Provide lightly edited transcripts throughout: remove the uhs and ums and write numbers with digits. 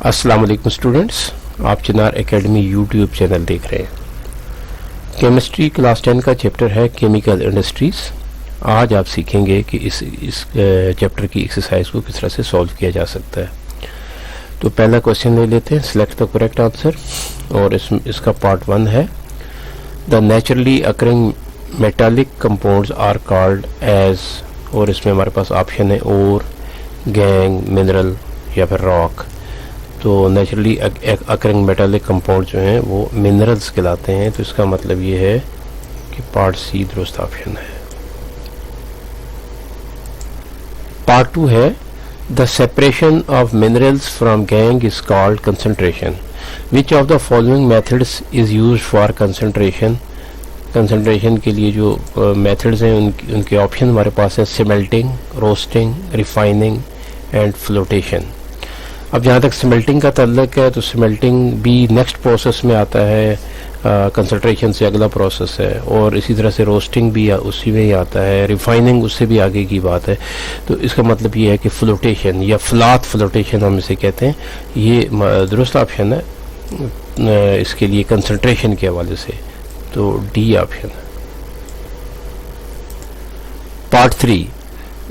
السلام علیکم اسٹوڈنٹس، آپ چنار اکیڈمی یوٹیوب چینل دیکھ رہے ہیں۔ کیمسٹری کلاس 10 کا چیپٹر ہے کیمیکل انڈسٹریز۔ آج آپ سیکھیں گے کہ اس چیپٹر کی ایکسرسائز کو کس طرح سے سولو کیا جا سکتا ہے۔ تو پہلا کوشچن لے لیتے ہیں، سلیکٹ دا کریکٹ آنسر، اور اس کا پارٹ 1 ہے the naturally occurring metallic compounds are called ores, اور اس میں ہمارے پاس آپشن ہے اور، گینگ، منرل یا پھر راک۔ تو نیچرلی اکرنگ میٹالک کمپاؤنڈ جو ہیں وہ منرلز کہلاتے ہیں، تو اس کا مطلب یہ ہے کہ پارٹ سی درست آپشن ہے۔ پارٹ 2 ہے the separation of minerals from gangue is called concentration, which of the following methods is used for concentration. Concentration کے لیے جو میتھڈز ہیں ان کے آپشن ہمارے پاس ہیں سمیلٹنگ، روسٹنگ، ریفائننگ اینڈ فلوٹیشن۔ اب جہاں تک سمیلٹنگ کا تعلق ہے تو سمیلٹنگ بھی نیکسٹ پروسیس میں آتا ہے، کنسنٹریشن سے اگلا پروسیس ہے، اور اسی طرح سے روسٹنگ بھی اسی میں ہی آتا ہے، ریفائننگ اس سے بھی آگے کی بات ہے۔ تو اس کا مطلب یہ ہے کہ فلوٹیشن یا فلات فلوٹیشن ہم اسے کہتے ہیں، یہ درست آپشن ہے اس کے لیے کنسنٹریشن کے حوالے سے، تو ڈی آپشن ہے۔ Part 3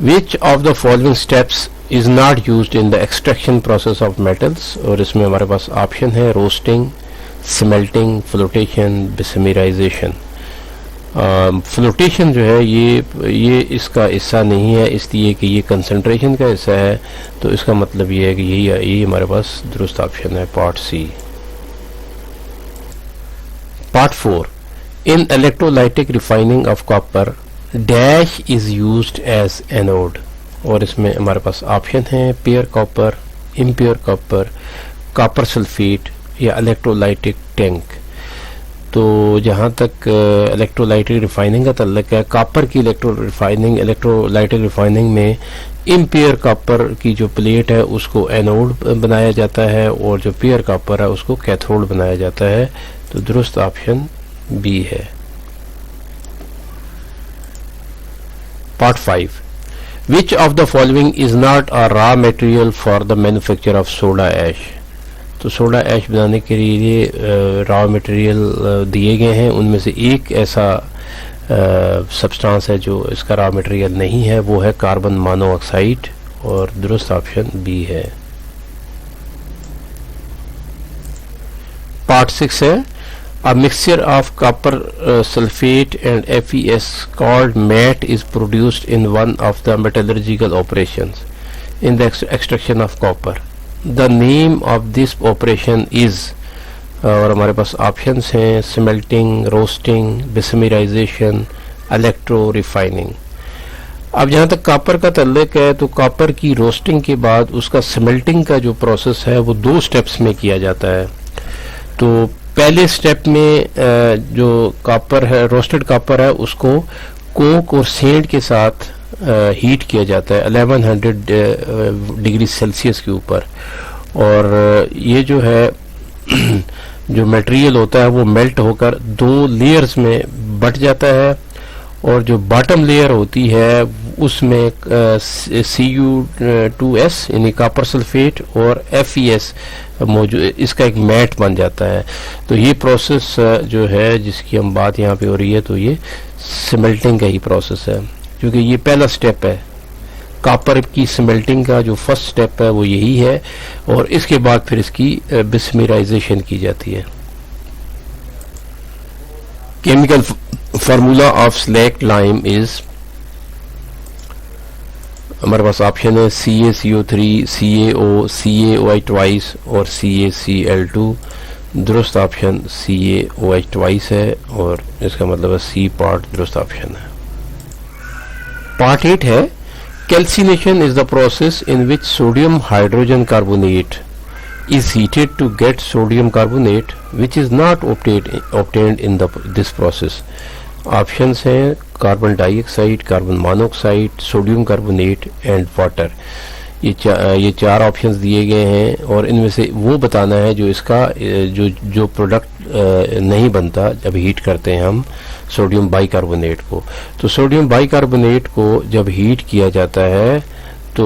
which of the following steps is not used in the extraction process of metals، اور اس میں ہمارے پاس آپشن ہے روسٹنگ، سمیلٹنگ، فلوٹیشن، بسمیرائزیشن۔ فلوٹیشن جو ہے یہ اس کا حصہ نہیں ہے، اس لیے کہ یہ کنسنٹریشن کا حصہ ہے، تو اس کا مطلب یہ ہے کہ یہی ہمارے پاس درست آپشن ہے، part C. Part 4 in electrolytic refining of copper dash is used as anode، اور اس میں ہمارے پاس آپشن ہیں pure copper, impure copper, copper sulphate یا الیکٹرولائٹک ٹینک۔ تو جہاں تک الیکٹرولائٹک ریفائننگ کا تعلق ہے، کاپر کی الیکٹرولائٹک ریفائننگ میں امپیئر کاپر کی جو پلیٹ ہے اس کو اینوڈ بنایا جاتا ہے، اور جو پیئر کاپر ہے اس کو کیتھوڈ بنایا جاتا ہے، تو درست آپشن بی ہے۔ Part 5 Which of the following is not a raw material for the manufacture of soda ash؟ تو سوڈا ایش بنانے کے لیے را مٹیریل دیے گئے ہیں، ان میں سے ایک ایسا سبسٹانس ہے جو اس کا را مٹیریل نہیں ہے، وہ ہے کاربن مانو آکسائڈ، اور درست آپشن بی ہے۔ پارٹ 6 ہے A mixture of copper sulfate and FeS called matte is produced in one of the metallurgical operations in the extraction of copper. The name of this operation is، اور ہمارے پاس options ہیں سمیلٹنگ، roasting, بسمیرائزیشن، electro refining. اب جہاں تک copper کا تعلق ہے تو کاپر کی روسٹنگ کے بعد اس کا سمیلٹنگ کا جو پروسیس ہے وہ 2 سٹیپس میں کیا جاتا ہے۔ تو پہلے سٹیپ میں جو کاپر ہے، روسٹڈ کاپر ہے، اس کو کوک اور سینڈ کے ساتھ ہیٹ کیا جاتا ہے 1100 ڈگری سیلسیس کے اوپر، اور یہ جو ہے جو میٹیریل ہوتا ہے وہ میلٹ ہو کر 2 لیئرز میں بٹ جاتا ہے، اور جو باٹم لیئر ہوتی ہے اس میں Cu2S یعنی کاپر سلفیٹ اور FeS موجود، اس کا ایک میٹ بن جاتا ہے۔ تو یہ پروسیس جو ہے جس کی ہم بات یہاں پہ ہو رہی ہے تو یہ سمیلٹنگ کا ہی پروسیس ہے، کیونکہ یہ پہلا سٹیپ ہے کاپر کی سمیلٹنگ کا، جو فرسٹ سٹیپ ہے وہ یہی ہے، اور اس کے بعد پھر اس کی بسمیرائزیشن کی جاتی ہے۔ کیمیکل فارمولا آف سلیکٹ لائم از، ہمارے پاس آپشن ہے CaCO3، CaO، CaOH ٹوائس اور CaCl2۔ درست آپشن CaOH ٹوائس ہے، اور اس کا مطلب ہے سی پارٹ درست آپشن ہے۔ پارٹ 8 ہے calcination is the process in which sodium hydrogen carbonate is heated to get sodium carbonate which is not obtained in this process۔ Options ہیں carbon dioxide, carbon monoxide, sodium carbonate and water. یہ 4 options دیے گئے ہیں، اور ان میں سے وہ بتانا ہے جو اس کا جو پروڈکٹ نہیں بنتا جب ہیٹ کرتے ہیں ہم سوڈیم بائی کاربونیٹ کو۔ تو سوڈیم بائی کاربونیٹ کو جب ہیٹ کیا جاتا ہے تو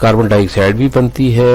کاربن ڈائی آکسائڈ بھی بنتی ہے،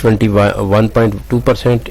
21.2%,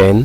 10,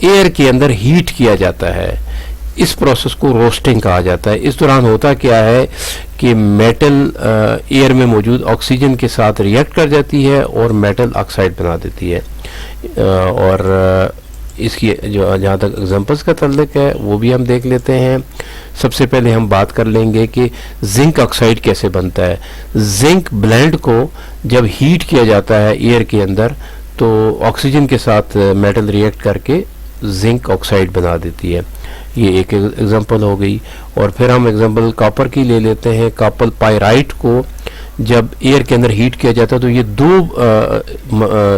ایئر کے اندر ہیٹ کیا جاتا ہے. اس پروسیس کو روسٹنگ کہا جاتا ہے. اس دوران ہوتا کیا ہے کہ میٹل ایئر میں موجود آکسیجن کے ساتھ ریئیکٹ کر جاتی ہے اور میٹل آکسائڈ بنا دیتی ہے. اور اس کی جو جہاں تک ایگزامپلس کا تعلق ہے وہ بھی ہم دیکھ لیتے ہیں. سب سے پہلے ہم بات کر لیں گے کہ زنک آکسائڈ کیسے بنتا ہے. زنک بلینڈ کو جب ہیٹ کیا جاتا ہے ایئر کے اندر تو آکسیجن کے ساتھ میٹل ریئیکٹ کر کے زنک آکسائڈ بنا دیتی ہے. یہ ایک ایگزامپل ہو گئی. اور پھر ہم ایگزامپل کاپر کی لے لیتے ہیں. کاپر پائرائٹ کو جب ایئر کے اندر ہیٹ کیا جاتا ہے تو یہ دو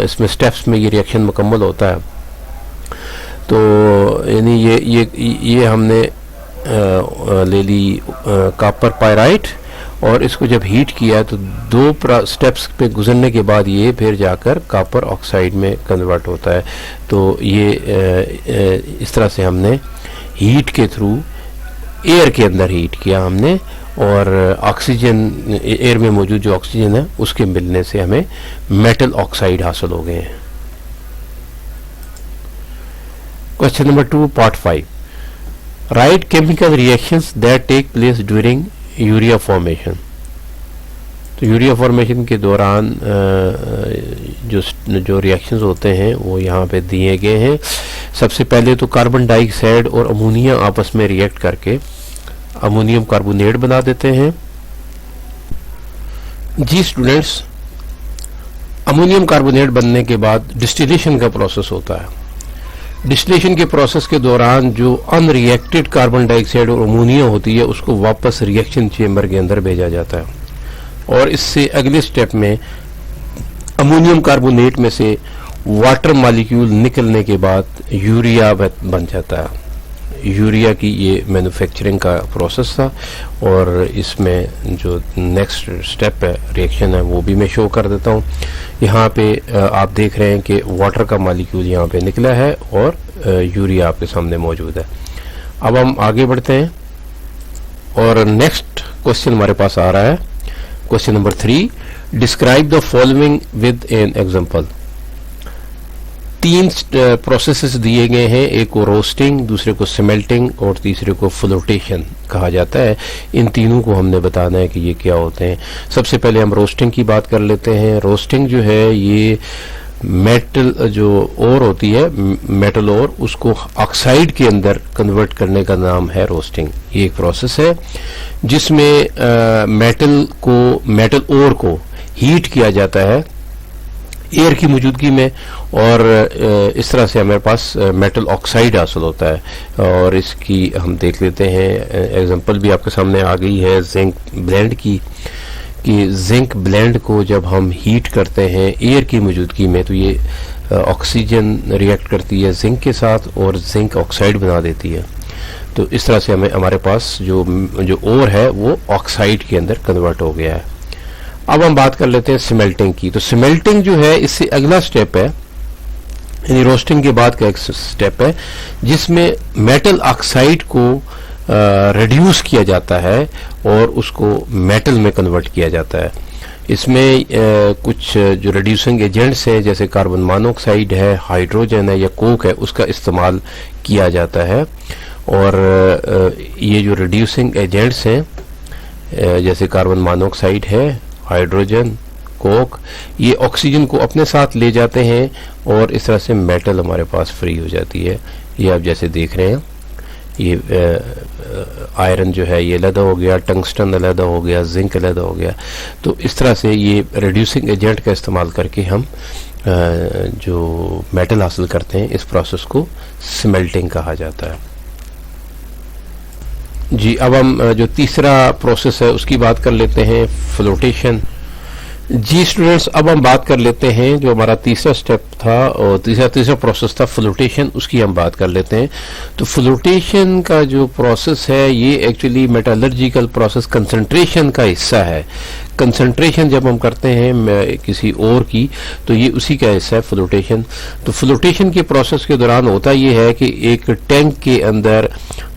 اس میں سٹیپس میں یہ ریئیکشن مکمل ہوتا ہے. تو یعنی یہ ہم نے لے لی کاپر پائرائٹ اور اس کو جب ہیٹ کیا تو دو سٹیپس پہ گزرنے کے بعد یہ پھر جا کر کاپر آکسائڈ میں کنورٹ ہوتا ہے. تو یہ اس طرح سے ہم نے ہیٹ کے تھرو ایئر کے اندر ہیٹ کیا ہم نے اور آکسیجن ایئر میں موجود جو آکسیجن ہے اس کے ملنے سے ہمیں میٹل آکسائڈ حاصل ہو گئے ہیں. Question number 2, part 5. Write chemical reactions that take place during urea formation. تو یوریا فارمیشن کے دوران جو ریئیکشنز ہوتے ہیں وہ یہاں پہ دیے گئے ہیں. سب سے پہلے تو کاربن ڈائی آکسائڈ اور امونیا آپس میں ریئیکٹ کر کے امونیم کاربونیٹ بنا دیتے ہیں. جی اسٹوڈنٹس، امونیم کاربونیٹ بننے کے بعد ڈسٹیلیشن کا پروسیس ہوتا ہے. ڈسٹیلیشن کے پروسیس کے دوران جو ان ریئیکٹڈ کاربن ڈائی آکسائڈ اور امونیا ہوتی ہے اس کو واپس ریئیکشن چیمبر کے اندر بھیجا جاتا ہے اور اس سے اگلے سٹیپ میں امونیم کاربونیٹ میں سے واٹر مالیکیول نکلنے کے بعد یوریا بن جاتا ہے. یوریا کی یہ مینوفیکچرنگ کا پروسیس تھا اور اس میں جو نیکسٹ سٹیپ ہے ریئیکشن ہے وہ بھی میں شو کر دیتا ہوں. یہاں پہ آپ دیکھ رہے ہیں کہ واٹر کا مالیکیول یہاں پہ نکلا ہے اور یوریا آپ کے سامنے موجود ہے. اب ہم آگے بڑھتے ہیں اور نیکسٹ کوشچن ہمارے پاس آ رہا ہے. Question number 3, describe the following with an example. 3 processes دیے گئے ہیں. ایک کو روسٹنگ، دوسرے کو سمیلٹنگ اور تیسرے کو فلوٹیشن کہا جاتا ہے. ان تینوں کو ہم نے بتانا ہے کہ یہ کیا ہوتے ہیں. سب سے پہلے ہم روسٹنگ کی بات کر لیتے ہیں. روسٹنگ جو ہے یہ میٹل جو اور ہوتی ہے میٹل اور اس کو آکسائڈ کے اندر کنورٹ کرنے کا نام ہے روسٹنگ. یہ ایک پروسیس ہے جس میں میٹل اور کو ہیٹ کیا جاتا ہے ایئر کی موجودگی میں اور اس طرح سے ہمارے پاس میٹل آکسائڈ حاصل ہوتا ہے. اور اس کی ہم دیکھ لیتے ہیں ایگزامپل بھی آپ کے سامنے آ گئی ہے زنک بلینڈ کی کہ زنک بلینڈ کو جب ہم ہیٹ کرتے ہیں ایئر کی موجودگی میں تو یہ آکسیجن ریئیکٹ کرتی ہے زنک کے ساتھ اور زنک آکسائڈ بنا دیتی ہے. تو اس طرح سے ہمارے پاس جو اور ہے وہ آکسائڈ کے اندر کنورٹ ہو گیا ہے. اب ہم بات کر لیتے ہیں سمیلٹنگ کی. تو سمیلٹنگ جو ہے اس سے اگلا سٹیپ ہے یعنی روسٹنگ کے بعد کا ایک سٹیپ ہے جس میں میٹل آکسائڈ کو ریڈیوس کیا جاتا ہے اور اس کو میٹل میں کنورٹ کیا جاتا ہے. اس میں کچھ جو ریڈیوسنگ ایجنٹس ہیں جیسے کاربن مونوکسائڈ ہے، ہائیڈروجن ہے یا کوک ہے اس کا استعمال کیا جاتا ہے. اور یہ جو ریڈیوسنگ ایجنٹس ہیں جیسے کاربن مونوکسائڈ ہے، ہائیڈروجن، کوک، یہ آکسیجن کو اپنے ساتھ لے جاتے ہیں اور اس طرح سے میٹل ہمارے پاس فری ہو جاتی ہے. یہ آپ جیسے دیکھ رہے ہیں یہ آئرن جو ہے یہ علیحدہ ہو گیا، ٹنگسٹن علیحدہ ہو گیا، زنک علیحدہ ہو گیا. تو اس طرح سے یہ ریڈیوسنگ ایجنٹ کا استعمال کر کے ہم جو میٹل حاصل کرتے ہیں اس پروسیس کو سمیلٹنگ کہا جاتا ہے. جی اب ہم جو تیسرا پروسیس ہے اس کی بات کر لیتے ہیں، فلوٹیشن. جی اسٹوڈنٹس اب ہم بات کر لیتے ہیں جو ہمارا تیسرا سٹیپ تھا اور تیسرا پروسیس تھا فلوٹیشن، اس کی ہم بات کر لیتے ہیں. تو فلوٹیشن کا جو پروسیس ہے یہ ایکچولی میٹالرجیکل پروسیس کنسنٹریشن کا حصہ ہے. کنسنٹریشن جب ہم کرتے ہیں کسی اور کی تو یہ اسی کا حصہ ہے فلوٹیشن. تو فلوٹیشن کے پروسیس کے دوران ہوتا یہ ہے کہ ایک ٹینک کے اندر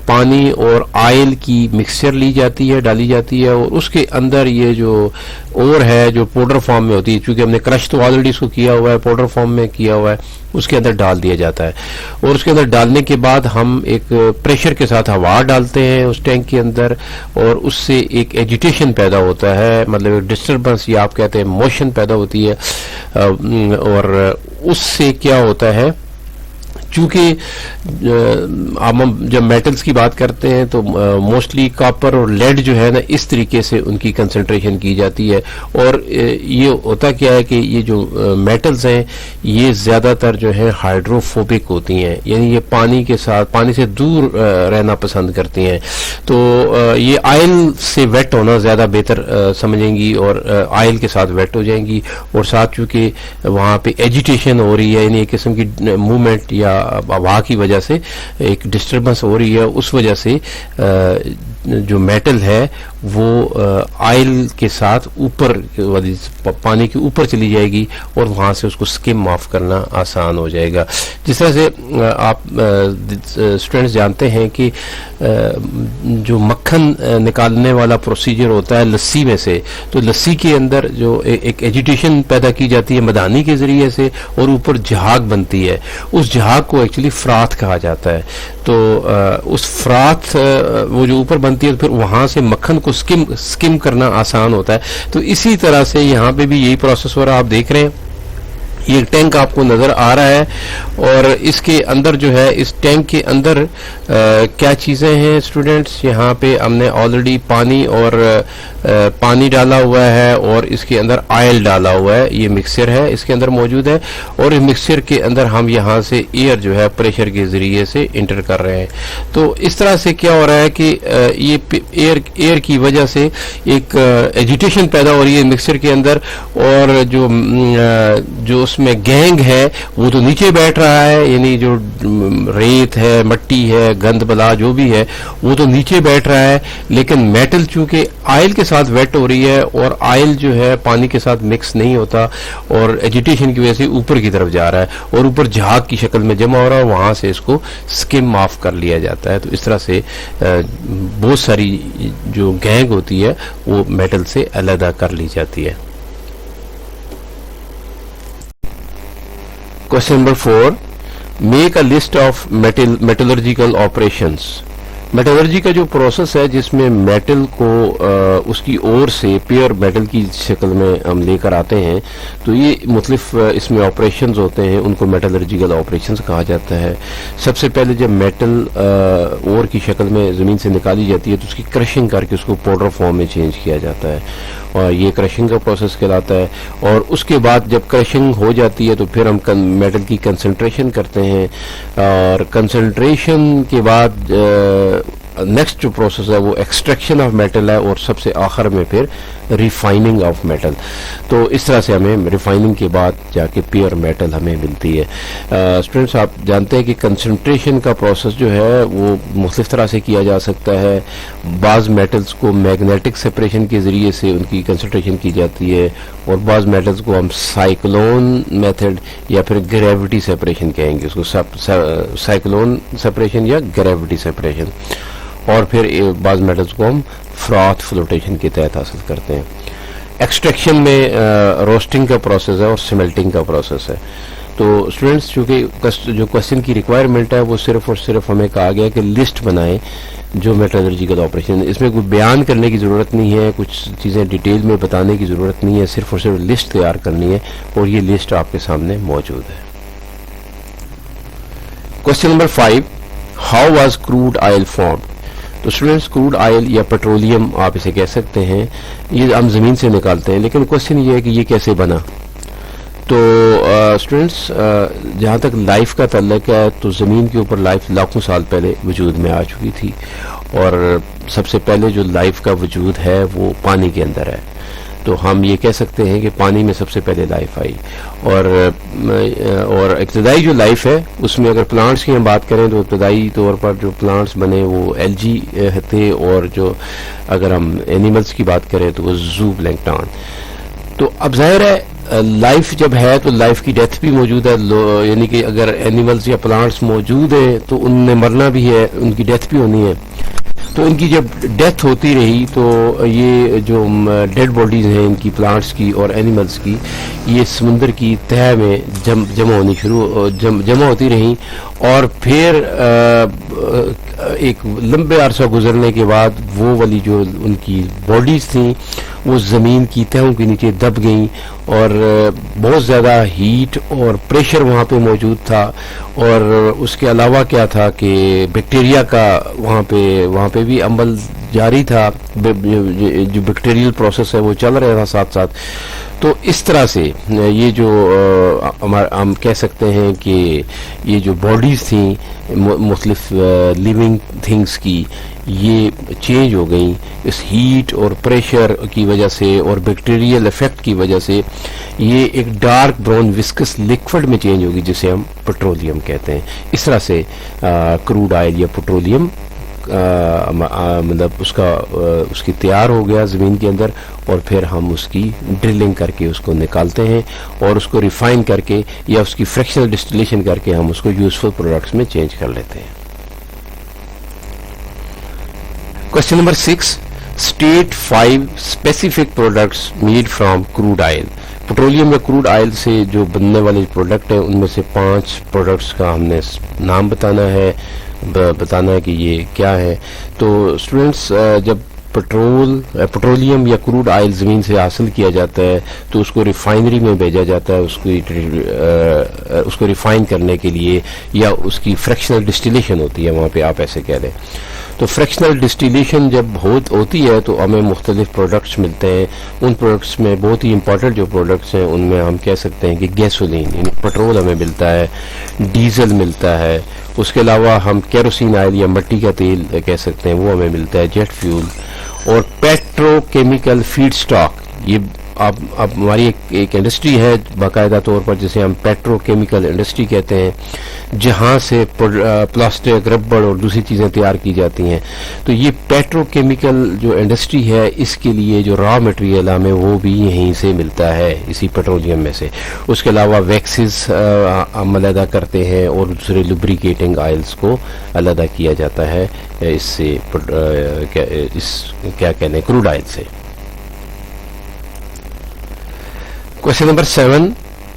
پانی اور آئل کی مکسچر لی جاتی ہے، ڈالی جاتی ہے، اور اس کے اندر یہ جو اور ہے جو پاؤڈر فارم میں ہوتی ہے، چونکہ ہم نے کرش تو آلریڈی اس کو کیا ہوا ہے، پاؤڈر فارم میں کیا ہوا ہے، اس کے اندر ڈال دیا جاتا ہے. اور اس کے اندر ڈالنے کے بعد ہم ایک پریشر کے ساتھ ہوا ڈالتے ہیں اس ٹینک کے اندر، اور اس سے ایک ایجیٹیشن پیدا ہوتا ہے، مطلب ایک ڈسٹربنس یا آپ کہتے ہیں موشن پیدا ہوتی ہے. اور اس سے کیا ہوتا ہے، چونکہ ہم جب میٹلز کی بات کرتے ہیں تو موسٹلی کاپر اور لیڈ جو ہے نا اس طریقے سے ان کی کنسنٹریشن کی جاتی ہے. اور یہ ہوتا کیا ہے کہ یہ جو میٹلز ہیں یہ زیادہ تر جو ہے ہائیڈروفوبک ہوتی ہیں، یعنی یہ پانی کے ساتھ، پانی سے دور رہنا پسند کرتی ہیں. تو یہ آئل سے ویٹ ہونا زیادہ بہتر سمجھیں گی، اور آئل کے ساتھ ویٹ ہو جائیں گی. اور ساتھ چونکہ وہاں پہ ایجیٹیشن ہو رہی ہے، یعنی ایک قسم کی موومنٹ یا ہوا کی وجہ سے ایک ڈسٹربنس ہو رہی ہے، اس وجہ سے جو میٹل ہے وہ آئل کے ساتھ اوپر پانی کے اوپر چلی جائے گی، اور وہاں سے اس کو سکم آف کرنا آسان ہو جائے گا. جس طرح سے آپ اسٹوڈنٹس جانتے ہیں کہ جو مکھن نکالنے والا پروسیجر ہوتا ہے لسی میں سے، تو لسی کے اندر جو ایک ایجیٹیشن پیدا کی جاتی ہے مدانی کے ذریعے سے، اور اوپر جھاگ بنتی ہے. اس جھاگ کو ایکچولی فرات کہا جاتا ہے. تو اس فرات وہ جو اوپر بنتی ہے، پھر وہاں سے مکھن کو سکم کرنا آسان ہوتا ہے. تو اسی طرح سے یہاں پہ بھی یہی پروسیس ہو رہا ہے. آپ دیکھ رہے ہیں یہ ٹینک آپ کو نظر آ رہا ہے، اور اس کے اندر جو ہے، اس ٹینک کے اندر کیا چیزیں ہیں اسٹوڈنٹس، یہاں پہ ہم نے آلریڈی پانی ڈالا ہوا ہے، اور اس کے اندر آئل ڈالا ہوا ہے. یہ مکسچر ہے اس کے اندر موجود ہے، اور اس مکسچر کے اندر ہم یہاں سے ایئر جو ہے پریشر کے ذریعے سے انٹر کر رہے ہیں. تو اس طرح سے کیا ہو رہا ہے کہ یہ ایئر کی وجہ سے ایک ایجیٹیشن پیدا ہو رہی ہے مکسچر کے اندر، اور جو اس میں گینگ ہے وہ تو نیچے بیٹھ رہا ہے، یعنی جو ریت ہے، مٹی ہے، گند بلا جو بھی ہے وہ تو نیچے بیٹھ رہا ہے. لیکن میٹل چونکہ آئل کے ساتھ ویٹ ہو رہی ہے، اور آئل جو ہے پانی کے ساتھ مکس نہیں ہوتا، اور ایجیٹیشن کی وجہ سے اوپر کی طرف جا رہا ہے، اور اوپر جھاگ کی شکل میں جمع ہو رہا ہے، وہاں سے اس کو سکم آف کر لیا جاتا ہے. تو اس طرح سے بہت ساری جو گینگ ہوتی ہے وہ میٹل سے علیحدہ کر لی جاتی ہے. Question number 4. Make a list of metallurgical operations. Metallurgy کا جو پروسیس ہے جس میں میٹل کو اس کی اور سے پیور میٹل کی شکل میں ہم لے کر آتے ہیں، تو یہ مختلف اس میں آپریشنز ہوتے ہیں، ان کو میٹلرجیکل آپریشنز کہا جاتا ہے. سب سے پہلے جب میٹل اور کی شکل میں زمین سے نکالی جاتی ہے تو اس کی کرشنگ کر کے اس کو پاؤڈر فارم میں چینج کیا جاتا ہے، اور یہ کرشنگ کا پروسیس کہلاتا ہے. اور اس کے بعد جب کرشنگ ہو جاتی ہے تو پھر ہم میٹل کی کنسنٹریشن کرتے ہیں، اور کنسنٹریشن کے بعد نیکسٹ جو پروسیس ہے وہ ایکسٹریکشن آف میٹل ہے، اور سب سے آخر میں پھر ریفائننگ آف میٹل. تو اس طرح سے ہمیں ریفائننگ کے بعد جا کے پیور میٹل ہمیں ملتی ہے. اسٹوڈنٹس آپ جانتے ہیں کہ کنسنٹریشن کا پروسیس جو ہے وہ مختلف طرح سے کیا جا سکتا ہے. بعض میٹلز کو میگنیٹک سپریشن کے ذریعے سے ان کی کنسنٹریشن کی جاتی ہے، اور بعض میٹلز کو ہم سائیکلون میتھڈ یا پھر گریوٹی سپریشن کہیں گے، اس کو سائیکلون سپریشن یا گریوٹی سپریشن. اور پھر بعض میٹلز کو ہم فرات فلوٹیشن کے تحت حاصل کرتے ہیں. ایکسٹریکشن میں روسٹنگ کا پروسیس ہے اور سمیلٹنگ کا پروسیس ہے. تو اسٹوڈنٹس چونکہ جو کوشچن کی ریکوائرمنٹ ہے وہ صرف اور صرف ہمیں کہا گیا کہ لسٹ بنائیں جو میٹلرجیکل آپریشن. اس میں کوئی بیان کرنے کی ضرورت نہیں ہے، کچھ چیزیں ڈیٹیل میں بتانے کی ضرورت نہیں ہے، صرف اور صرف لسٹ تیار کرنی ہے، اور یہ لسٹ آپ کے سامنے موجود ہے. Question number 5. How was crude oil formed? تو اسٹوڈنٹس کروڈ آئل یا پیٹرولیم آپ اسے کہہ سکتے ہیں، یہ ہم زمین سے نکالتے ہیں، لیکن کوشچن یہ ہے کہ یہ کیسے بنا. تو اسٹوڈنٹس جہاں تک لائف کا تعلق ہے تو زمین کے اوپر لائف لاکھوں سال پہلے وجود میں آ چکی تھی، اور سب سے پہلے جو لائف کا وجود ہے وہ پانی کے اندر ہے. تو ہم یہ کہہ سکتے ہیں کہ پانی میں سب سے پہلے لائف آئی. اور ابتدائی جو لائف ہے اس میں اگر پلانٹس کی ہم بات کریں تو ابتدائی طور پر جو پلانٹس بنے وہ ایلجی تھے، اور جو اگر ہم اینیملز کی بات کریں تو وہ زو پلینکٹن. تو اب ظاہر ہے لائف جب ہے تو لائف کی ڈیتھ بھی موجود ہے، یعنی کہ اگر اینیملز یا پلانٹس موجود ہیں تو ان نے مرنا بھی ہے، ان کی ڈیتھ بھی ہونی ہے. تو ان کی جب ڈیتھ ہوتی رہی تو یہ جو ڈیڈ باڈیز ہیں ان کی، پلانٹس کی اور اینیملز کی، یہ سمندر کی تہہ میں جمع ہوتی رہیں، اور پھر ایک لمبے عرصہ گزرنے کے بعد وہ والی جو ان کی باڈیز تھیں وہ زمین کی تہوں کے نیچے دب گئیں، اور بہت زیادہ ہیٹ اور پریشر وہاں پہ موجود تھا. اور اس کے علاوہ کیا تھا کہ بیکٹیریا کا وہاں پہ بھی عمل جاری تھا، جو بیکٹیریل پروسیس ہے وہ چل رہا تھا ساتھ ساتھ. تو اس طرح سے یہ جو ہم کہہ سکتے ہیں کہ یہ جو باڈیز تھیں مختلف لیونگ تھنگس کی، یہ چینج ہو گئیں اس ہیٹ اور پریشر کی وجہ سے اور بیکٹیریل ایفیکٹ کی وجہ سے. یہ ایک ڈارک براؤن وسکس لکوڈ میں چینج ہوگی جسے ہم پٹرولیم کہتے ہیں. اس طرح سے کروڈ آئل یا پٹرولیم مطلب اس کی تیار ہو گیا زمین کے اندر، اور پھر ہم اس کی ڈرلنگ کر کے اس کو نکالتے ہیں اور اس کو ریفائن کر کے یا اس کی فریکشنل ڈسٹیلیشن کر کے ہم اس کو یوزفل پروڈکٹس میں چینج کر لیتے ہیں. Question number 6. State 5 specific products made from crude oil. Petroleum یا کروڈ آئل سے جو بننے والے پروڈکٹ ہیں ان میں سے 5 پروڈکٹس کا ہم نے نام بتانا ہے کہ یہ کیا ہے. تو اسٹوڈنٹس، جب پیٹرولیم یا کروڈ آئل زمین سے حاصل کیا جاتا ہے تو اس کو ریفائنری میں بھیجا جاتا ہے اس کو ریفائن کرنے کے لیے، یا اس کی فریکشنل ڈسٹیلیشن ہوتی ہے وہاں پہ، آپ ایسے کہہ دیں. تو فریکشنل ڈسٹیلیشن جب ہوتی ہے تو ہمیں مختلف پروڈکٹس ملتے ہیں. ان پروڈکٹس میں بہت ہی امپورٹنٹ جو پروڈکٹس ہیں ان میں ہم کہہ سکتے ہیں کہ گیسولین یعنی پیٹرول ہمیں ملتا ہے، ڈیزل ملتا ہے، اس کے علاوہ ہم کیروسین آئل یا مٹی کا تیل کہہ سکتے ہیں وہ ہمیں ملتا ہے، جیٹ فیول، اور پیٹرو کیمیکل فیڈ سٹاک. یہ اب ہماری ایک انڈسٹری ہے باقاعدہ طور پر جسے ہم پیٹرو کیمیکل انڈسٹری کہتے ہیں، جہاں سے پلاسٹک، ربڑ اور دوسری چیزیں تیار کی جاتی ہیں. تو یہ پیٹرو کیمیکل جو انڈسٹری ہے اس کے لیے جو را مٹیریل ہمیں وہ بھی یہیں سے ملتا ہے، اسی پیٹرولیم میں سے. اس کے علاوہ ویکسز ہم علیحدہ کرتے ہیں اور دوسرے لبریکیٹنگ آئلز کو علیحدہ کیا جاتا ہے اس سے، کیا کہنے کروڈ آئل سے. Question number 7.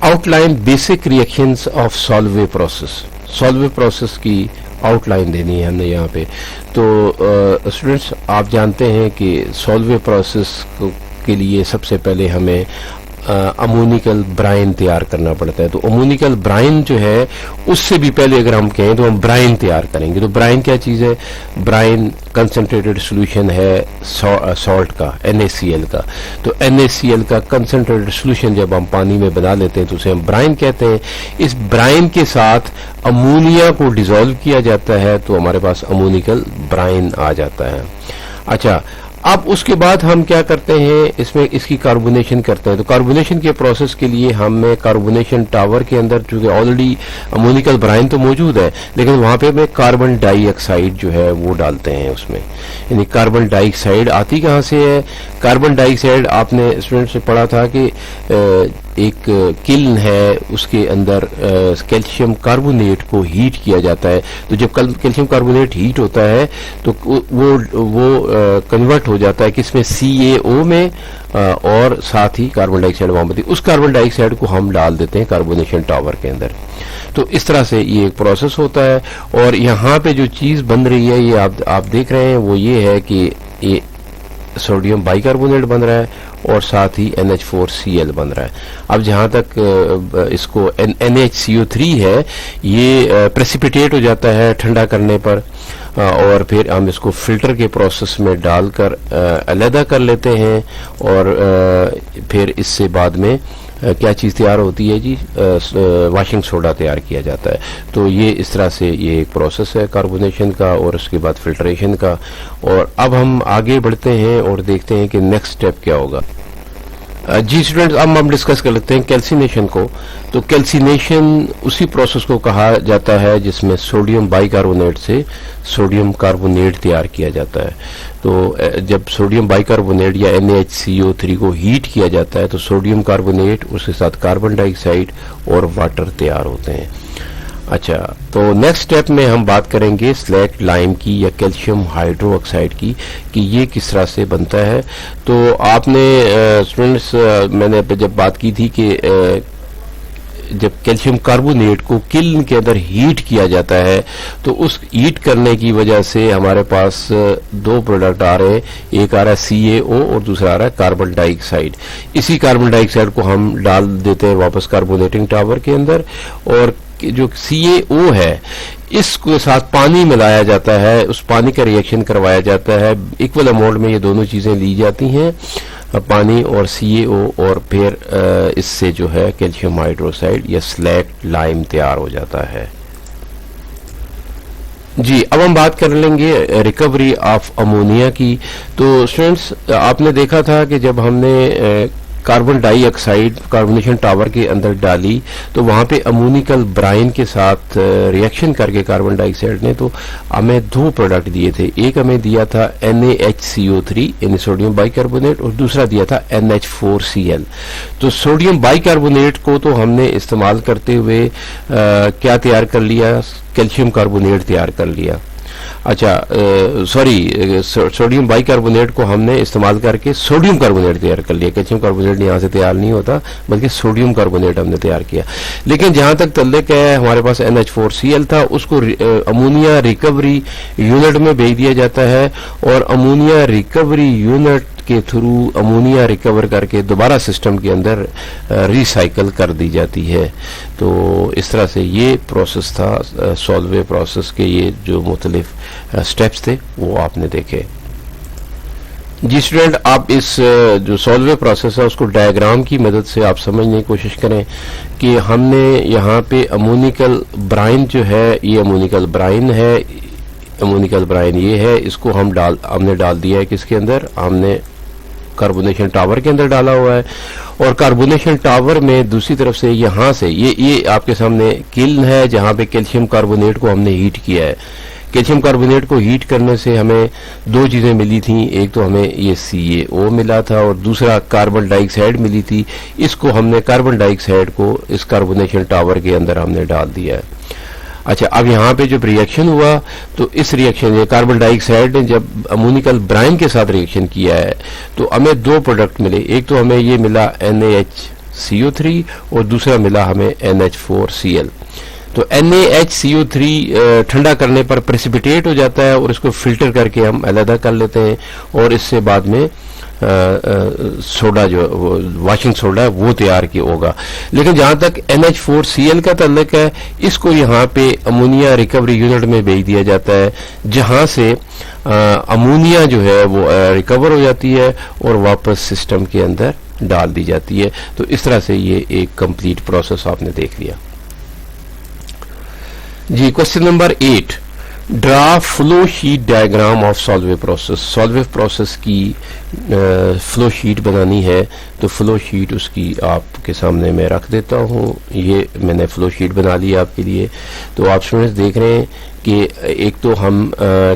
Outline basic reactions of Solvay process. Solvay process کی آؤٹ لائن دینی ہے ہم نے یہاں پہ. تو اسٹوڈنٹس، آپ جانتے ہیں کہ سولوے پروسیس کے لیے سب سے پہلے ہمیں امونیکل برائن تیار کرنا پڑتا ہے. تو امونیکل برائن جو ہے اس سے بھی پہلے اگر ہم کہیں تو ہم برائن تیار کریں گے. تو برائن کیا چیز ہے؟ برائن کنسنٹریٹڈ سولوشن ہے سالٹ کا، NaCl کا. تو NaCl کا کنسنٹریٹڈ سولوشن جب ہم پانی میں بنا لیتے ہیں تو اسے ہم برائن کہتے ہیں. اس برائن کے ساتھ امونیا کو ڈیزولو کیا جاتا ہے تو ہمارے پاس امونیکل برائن آ جاتا ہے. اچھا، اب اس کے بعد ہم کیا کرتے ہیں، اس کی کاربونیشن کرتے ہیں. تو کاربونیشن کے پروسیس کے لیے ہمیں کاربونیشن ٹاور کے اندر، چونکہ آلریڈی امونیکل برائن تو موجود ہے لیکن وہاں پہ ہمیں کاربن ڈائی آکسائڈ جو ہے وہ ڈالتے ہیں اس میں. یعنی کاربن ڈائی آکسائڈ آتی کہاں سے ہے؟ کاربن ڈائی آکسائڈ آپ نے اسٹوڈنٹ سے پڑھا تھا کہ ایک کلن ہے، اس کے اندر کیلشیم کاربونیٹ کو ہیٹ کیا جاتا ہے. تو جب کیلشیم کاربونیٹ ہیٹ ہوتا ہے تو وہ کنورٹ ہو جاتا ہے کس میں؟ CaO میں، اور ساتھ ہی کاربن ڈائی آکسائڈ وہاں بنتی ہے. اس کاربن ڈائی آکسائڈ کو ہم ڈال دیتے ہیں کاربونیشن ٹاور کے اندر. تو اس طرح سے یہ ایک پروسیس ہوتا ہے. اور یہاں پہ جو چیز بن رہی ہے یہ آپ دیکھ رہے ہیں وہ یہ ہے کہ یہ سوڈیم بائی کاربونیٹ بن رہا ہے اور ساتھ ہی NH4Cl بن رہا ہے. اب جہاں تک اس کو NHCO3 ہے یہ پریسیپیٹیٹ ہو جاتا ہے ٹھنڈا کرنے پر، اور پھر ہم اس کو فلٹر کے پروسیس میں ڈال کر علیحدہ کر لیتے ہیں. اور پھر اس سے بعد میں کیا چیز تیار ہوتی ہے جی؟ واشنگ سوڈا تیار کیا جاتا ہے. تو یہ اس طرح سے یہ ایک پروسیس ہے کاربونیشن کا اور اس کے بعد فلٹریشن کا. اور اب ہم آگے بڑھتے ہیں اور دیکھتے ہیں کہ نیکسٹ سٹیپ کیا ہوگا. جی اسٹوڈنٹس، اب ہم ڈسکس کر لیتے ہیں کیلسینیشن کو. تو کیلسینیشن اسی پروسیس کو کہا جاتا ہے جس میں سوڈیم بائی کاربونیٹ سے سوڈیم کاربونیٹ تیار کیا جاتا ہے. تو جب سوڈیم بائی کاربونیٹ یا NaHCO3 کو ہیٹ کیا جاتا ہے تو سوڈیم کاربونیٹ، اس کے ساتھ کاربن ڈائی آکسائڈ اور واٹر تیار ہوتے ہیں. اچھا، تو نیکسٹ اسٹیپ میں ہم بات کریں گے سلیکٹ لائم کی یا کیلشیم ہائیڈرو آکسائڈ کی کہ یہ کس طرح سے بنتا ہے. تو آپ نے اسٹوڈنٹس، میں نے جب بات کی تھی کہ جب کیلشیم کاربونیٹ کو کلن کے اندر ہیٹ کیا جاتا ہے تو اس ہیٹ کرنے کی وجہ سے ہمارے پاس دو پروڈکٹ آ رہے ہیں، ایک آ رہا ہے CaO اور دوسرا آ رہا ہے کاربن ڈائی آکسائڈ. اسی کاربن ڈائی آکسائڈ کو ہم ڈال دیتے ہیں واپس کاربونیٹنگ ٹاور کے اندر، اور جو CaO ہے اس کے ساتھ پانی ملایا جاتا ہے، اس پانی کا ریئیکشن کروایا جاتا ہے. ایکول اماؤنٹ میں یہ دونوں چیزیں لی جاتی ہیں، پانی اور CaO، اور پھر اس سے جو ہے کیلشیم ہائیڈروکسائڈ یا سلیکٹ لائم تیار ہو جاتا ہے. جی، اب ہم بات کر لیں گے ریکوری آف امونیا کی. تو اسٹوڈنٹس، آپ نے دیکھا تھا کہ جب ہم نے کاربن ڈائی آکسائڈ کاربونیشن ٹاور کے اندر ڈالی تو وہاں پہ امونیکل برائن کے ساتھ ریئیکشن کر کے کاربن ڈائی آکسائڈ نے تو ہمیں دو پروڈکٹ دیے تھے. ایک ہمیں دیا تھا NaHCO3 یعنی سوڈیم بائی کاربونیٹ، اور دوسرا دیا تھا NH4Cl. تو سوڈیم بائی کاربونیٹ کو تو ہم نے استعمال کرتے ہوئے کیا تیار کر لیا؟ کیلشیم کاربونیٹ تیار کر لیا. اچھا، سوڈیم بائی کاربونیٹ کو ہم نے استعمال کر کے سوڈیم کاربونیٹ تیار کر لیا. کیلشیم کاربونیٹ یہاں سے تیار نہیں ہوتا بلکہ سوڈیم کاربونیٹ ہم نے تیار کیا. لیکن جہاں تک تعلق ہے، ہمارے پاس NH4Cl تھا، اس کو امونیا ریکوری یونٹ میں بھیج دیا جاتا ہے، اور امونیا ریکوری یونٹ کے تھرو امونیا ریکور کر کے دوبارہ سسٹم کے اندر ریسائیکل کر دی جاتی ہے. تو اس طرح سے یہ پروسیس تھا سولوے پروسیس کے. یہ جو مختلف سٹیپس تھے وہ آپ نے دیکھے. جی اسٹوڈنٹ، آپ اس جو سولوے پروسیس ہے اس کو ڈائیگرام کی مدد سے آپ سمجھنے کی کوشش کریں کہ ہم نے یہاں پہ امونیکل برائن جو ہے، یہ امونیکل برائن ہے، امونیکل برائن یہ ہے، اس کو ہم نے ڈال دیا ہے کس کے اندر؟ ہم نے کاربونیشن ٹاور کے اندر ڈالا ہوا ہے، اور کاربونیشن ٹاور میں دوسری طرف سے یہاں سے یہ آپ کے سامنے کلن ہے جہاں پہ کیلشیم کاربونیٹ کو ہم نے ہیٹ کیا ہے. کیلشیم کاربونیٹ کو ہیٹ کرنے سے ہمیں دو چیزیں ملی تھیں، ایک تو ہمیں یہ CaO ملا تھا اور دوسرا کاربن ڈائی آکسائڈ ملی تھی. اس کو ہم نے کاربن ڈائی آکسائڈ کو اس کاربونیشن ٹاور کے اندر ہم نے ڈال دیا ہے. اچھا، اب یہاں پہ جب ریئیکشن ہوا تو اس ریئیکشن کاربن ڈائی آکسائڈ نے جب امونیکل برائن کے ساتھ ریئیکشن کیا ہے تو ہمیں دو پروڈکٹ ملے. ایک تو ہمیں یہ ملا NaHCO3 اور دوسرا ملا ہمیں NH4Cl. تو NaHCO3 ٹھنڈا کرنے پر پریسیپیٹیٹ ہو جاتا ہے اور اس کو فلٹر کر کے ہم علیحدہ کر لیتے ہیں، اور اس سے بعد میں سوڈا جو واشنگ سوڈا ہے وہ تیار کیا ہوگا. لیکن جہاں تک NH4Cl کا تعلق ہے، اس کو یہاں پہ امونیا ریکوری یونٹ میں بھیج دیا جاتا ہے جہاں سے امونیا جو ہے وہ ریکور ہو جاتی ہے اور واپس سسٹم کے اندر ڈال دی جاتی ہے. تو اس طرح سے یہ ایک کمپلیٹ پروسیس آپ نے دیکھ لیا. جی، question number 8، draw flow sheet diagram of Solvay process. Solvay process کی فلو شیٹ بنانی ہے تو فلو شیٹ اس کی آپ کے سامنے میں رکھ دیتا ہوں. یہ میں نے فلو شیٹ بنا لی آپ کے لیے. تو آپ اسٹوڈنٹس دیکھ رہے ہیں کہ ایک تو ہم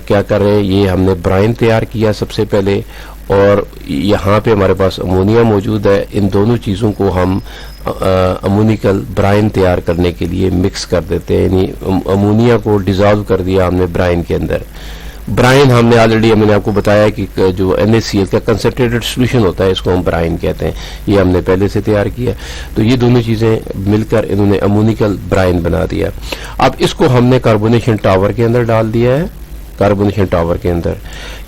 کیا کر رہے ہیں، یہ ہم نے برائن تیار کیا سب سے پہلے، اور یہاں پہ ہمارے پاس امونیا موجود ہے. ان دونوں چیزوں کو ہم امونیکل برائن تیار کرنے کے لیے مکس کر دیتے ہیں، یعنی امونیا کو ڈیزالو کر دیا ہم نے برائن کے اندر. برائن ہم نے آلریڈی میں نے آپ کو بتایا کہ جو NaCl کا کنسنٹریٹڈ سولوشن ہوتا ہے اس کو ہم برائن کہتے ہیں، یہ ہم نے پہلے سے تیار کیا. تو یہ دونوں چیزیں مل کر انہوں نے امونیکل برائن بنا دیا. اب اس کو ہم نے کاربونیشن ٹاور کے اندر ڈال دیا ہے. کاربونیشن ٹاور کے اندر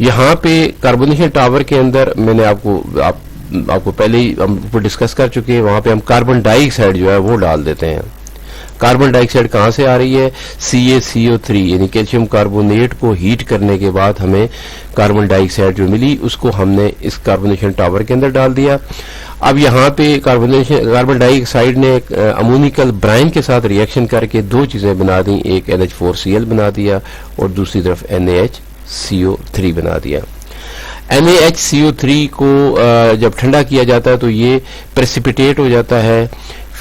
یہاں پہ کاربونیشن ٹاور کے اندر میں نے آپ کو پہلے ہی ہم ڈسکس کر چکے ہیں، وہاں پہ ہم کاربن ڈائی آکسائڈ جو ہے وہ ڈال دیتے ہیں. کاربن ڈائی آکسائڈ کہاں سے آ رہی ہے؟ CaCO3 یعنی کیلشیم کاربونیٹ کو ہیٹ کرنے کے بعد ہمیں کاربن ڈائی آکسائڈ جو ملی اس کو ہم نے اس کاربونیشن ٹاور کے اندر ڈال دیا. اب یہاں پہ کاربن ڈائی آکسائڈ نے امونیکل برائن کے ساتھ ریئیکشن کر کے دو چیزیں بنا دیں، ایک NH4Cl بنا دیا اور دوسری طرف NaHCO3 بنا دیا. NaHCO3 کو جب ٹھنڈا کیا جاتا ہے تو یہ پریسیپیٹیٹ ہو جاتا ہے،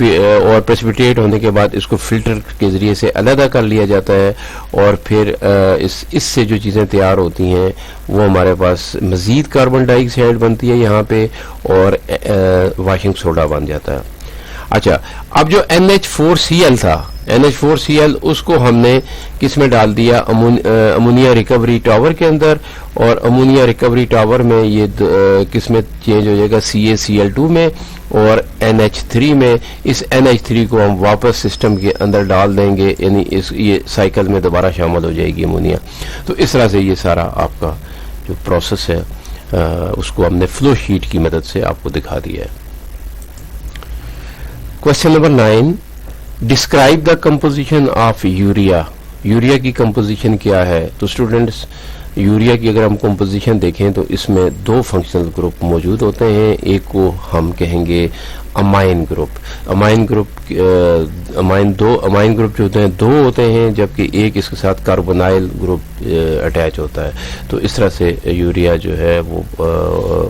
اور پریسیپیٹیٹ ہونے کے بعد اس کو فلٹر کے ذریعے سے علیحدہ کر لیا جاتا ہے، اور پھر اس سے جو چیزیں تیار ہوتی ہیں وہ ہمارے پاس مزید کاربن ڈائی آکسائڈ بنتی ہے یہاں پہ، اور واشنگ سوڈا بن جاتا ہے۔ اچھا، اب جو NH4Cl تھا، NH4Cl اس کو ہم نے کس میں ڈال دیا؟ امونیا ریکوری ٹاور کے اندر، اور امونیا ریکوری ٹاور میں یہ کس میں چینج ہو جائے گا؟ CaCl2 میں اور NH3 میں۔ اس NH3 کو ہم واپس سسٹم کے اندر ڈال دیں گے، یعنی یہ سائیکل میں دوبارہ شامل ہو جائے گی امونیا۔ تو اس طرح سے یہ سارا آپ کا جو پروسیس ہے اس کو ہم نے فلو شیٹ کی مدد سے آپ کو دکھا دیا ہے۔ Question number 9، describe the composition of urea. Urea کی کمپوزیشن کیا ہے؟ تو اسٹوڈنٹس، یوریا کی اگر ہم کمپوزیشن دیکھیں تو اس میں 2 فنکشنل گروپ موجود ہوتے ہیں۔ ایک کو ہم کہیں گے امائن گروپ۔ امائن گروپ جو ہوتے ہیں 2 ہوتے ہیں، جبکہ ایک اس کے ساتھ کاربونائل گروپ اٹیچ ہوتا ہے۔ تو اس طرح سے یوریا جو ہے وہ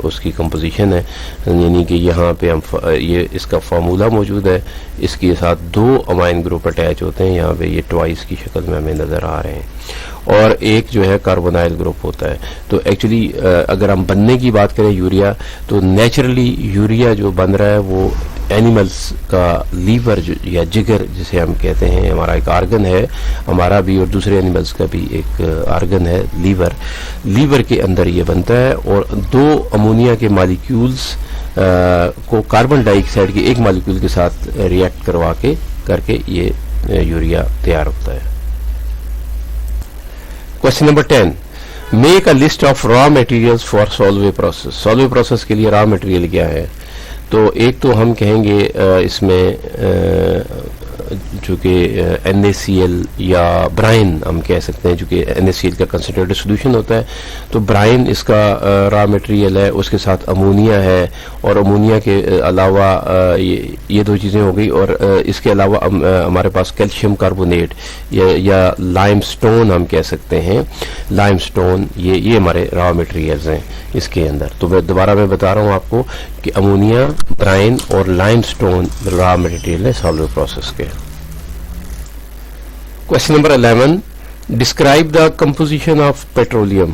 اس کی کمپوزیشن ہے، یعنی کہ یہاں پہ ہم یہ اس کا فارمولا موجود ہے، اس کے ساتھ 2 امائن گروپ اٹیچ ہوتے ہیں، یہاں پہ یہ ٹوائس کی شکل میں ہمیں نظر آ رہے ہیں، اور ایک جو ہے کاربونائل گروپ ہوتا ہے۔ تو ایکچولی اگر ہم بننے کی بات کریں یوریا، تو نیچرلی یوریا جو بن رہا ہے وہ اینیملز کا لیور یا جگر جسے ہم کہتے ہیں، ہمارا ایک آرگن ہے، ہمارا بھی اور دوسرے اینیملز کا بھی ایک آرگن ہے لیور کے اندر یہ بنتا ہے، اور 2 امونیا کے مالیکیولز کو کاربن ڈائی آکسائڈ کے ایک مالیکیول کے ساتھ ریئیکٹ کر کے یہ یوریا تیار ہوتا ہے۔ Question number 10، make a list of raw materials for Solvay process. Solvay process کے لیے را میٹیریل کیا ہے؟ تو ایک تو ہم کہیں گے اس میں چونکہ NaCl یا برائن ہم کہہ سکتے ہیں، چونکہ NaCl کا کنسنٹریٹڈ سولوشن ہوتا ہے، تو برائن اس کا را مٹیریل ہے، اس کے ساتھ امونیا ہے، اور امونیا کے علاوہ یہ 2 چیزیں ہو گئی، اور اس کے علاوہ ہمارے پاس کیلشیم کاربونیٹ یا لائم سٹون ہم کہہ سکتے ہیں، لائم سٹون یہ ہمارے را مٹیریلز ہیں اس کے اندر۔ تو میں دوبارہ بتا رہا ہوں آپ کو کہ امونیا، برائن اور لائم سٹون را مٹیریل ہے سولوے پروسیس کے۔ Question number 11، describe the composition of petroleum.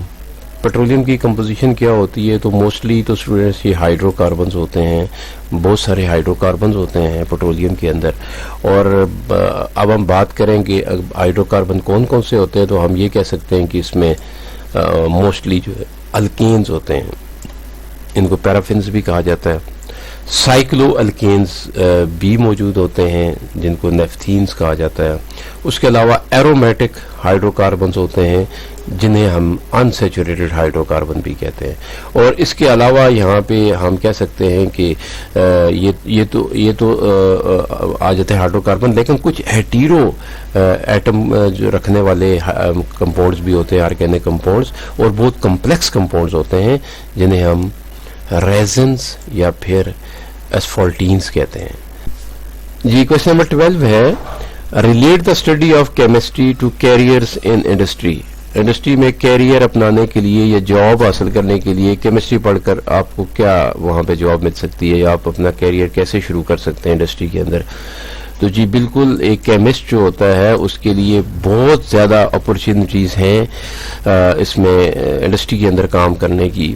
Petroleum کی کمپوزیشن کیا ہوتی ہے؟ تو موسٹلی تو اسٹوڈنٹس یہ ہائیڈرو کاربنز ہوتے ہیں، بہت سارے ہائیڈرو کاربنز ہوتے ہیں پیٹرولیم کے اندر، اور اب ہم بات کریں کہ ہائیڈرو کاربن کون کون سے ہوتے ہیں، تو ہم یہ کہہ سکتے ہیں کہ اس میں موسٹلی جو ہے الکینز ہوتے ہیں، ان کو پیرافینز بھی کہا جاتا ہے، سائیکلو الکینز بھی موجود ہوتے ہیں جن کو نیفتھینز کہا جاتا ہے، اس کے علاوہ ایرومیٹک ہائیڈرو کاربنز ہوتے ہیں جنہیں ہم انسیچوریٹڈ ہائیڈرو کاربن بھی کہتے ہیں، اور اس کے علاوہ یہاں پہ ہم کہہ سکتے ہیں کہ یہ تو آ جاتے ہیں ہائیڈرو کاربن، لیکن کچھ ہیٹیرو ایٹم جو رکھنے والے کمپاؤنڈز بھی ہوتے ہیں، آرگینک کمپاؤنڈز، اور بہت کمپلیکس کمپاؤنڈز ہوتے ہیں جنہیں ہم ریزنز یا پھر اسفالٹینز کہتے ہیں۔ جی کوشچن نمبر 12 ہے، relate the study of chemistry to careers in industry. Industry میں کیریئر اپنانے کے لیے یا جاب حاصل کرنے کے لیے کیمسٹری پڑھ کر آپ کو کیا وہاں پہ جاب مل سکتی ہے، یا آپ اپنا کیریئر کیسے شروع کر سکتے ہیں انڈسٹری کے اندر؟ تو جی بالکل، ایک کیمسٹ جو ہوتا ہے اس کے لیے بہت زیادہ اپرچونیٹیز ہیں اس میں انڈسٹری کے اندر کام کرنے کی۔